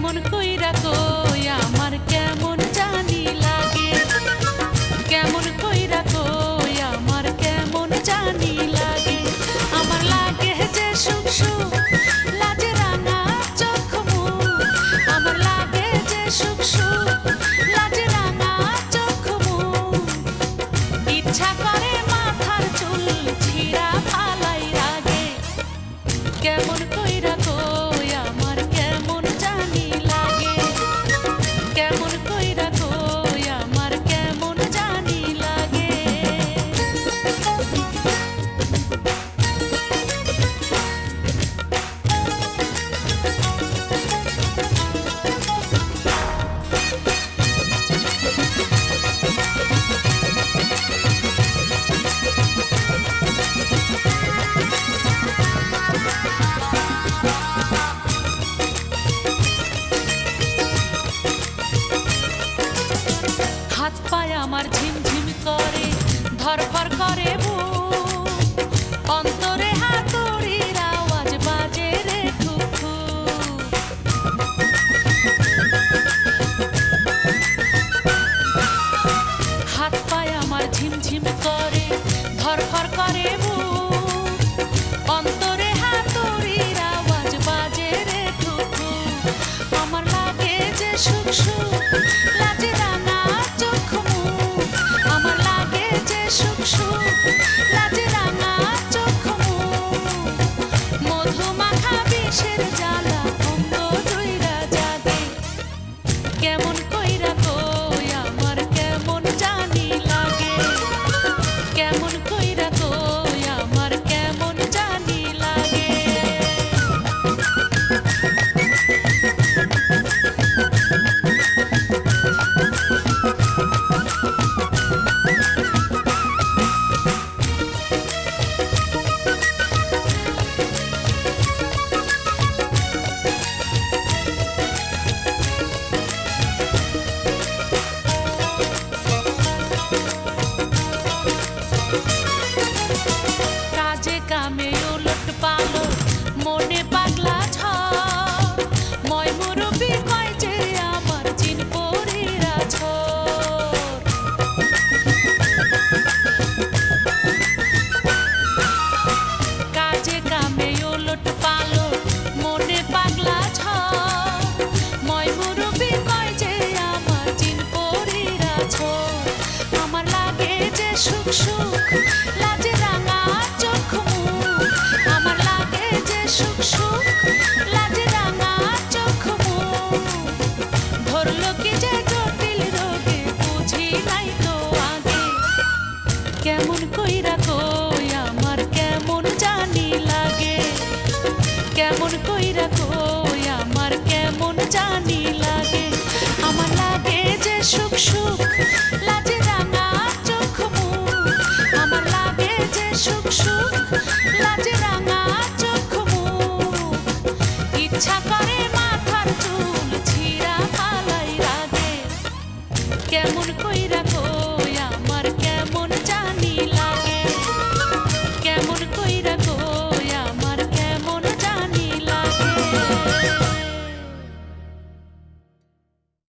কেমন কইরা কই আমার কেমন জানি লাগে, কেমন কইরা কই আমার কেমন জানি লাগে। আমার লাগে যে সুখ সুখ লাজে রাঙা চোখ মুখ, আমার লাগে যে সুখ সুখ লাজে রাঙা চোখ মুখ। ইচ্ছা করে মাথার চুল ছিঁড়া ফালাই রাগে, কেমন কইরা কই আমার কেমন জানি লাগে, কেমন কইরা কই আমার কেমন জানি লাগে। হাত পায়ে আমার ঝিমঝিম করে, ধরফর করে বুক, অন্তরে হাতুড়ির আওয়াজ বাজে রে ঠুক ঠুক। হাত পায়ে আমার ঝিমঝিম করে, ধরফর করে বুক, অন্তরে হাতুড়ির আওয়াজ বাজে রে ঠুক ঠুক। আমার লাগে যে সুখ সুখ লাজে রাঙা চোখ মুখ, আমার লাগে যে সুখ সুখ লাজে রাঙা চোখ মুখ। মধু মাখা বিষের জ্বালা অঙ্গ জুইরা জাগে, কেমন কইরা কই আমার কেমন জানি লাগে, কেমন কইরা কই আমার কেমন জানি লাগে। কাজে কামে উলট পালট মনে পাগলা ঝড়, ময় মুরব্বি কয় যে আমার চিন পরিরা ঝড়। কাজে কামে উলট পালট মনে পাগলা ঝড়, ময় মুরব্বি কয় যে আমার চিন পরিরা ঝড়। আমার লাগে যে সুখ সুখ লাজে রাঙা চোখ মুখ, আমার লাগে যে সুখ সুখ লাজে রাঙা চোখ মুখ। ধরলো কি যে জটিল রোগে বুঝি নাই তো আগে, কেমন কইরা কই আমার কেমন জানি লাগে, কেমন কইরা কই আমার কেমন জানি লাগে। আমার লাগে যে সুখ সুখ লাজে রাঙা চোখ মুখ, আমার লাগে যে সুখ সুখ লাজে রাঙা চোখ মুখ। ইচ্ছা করে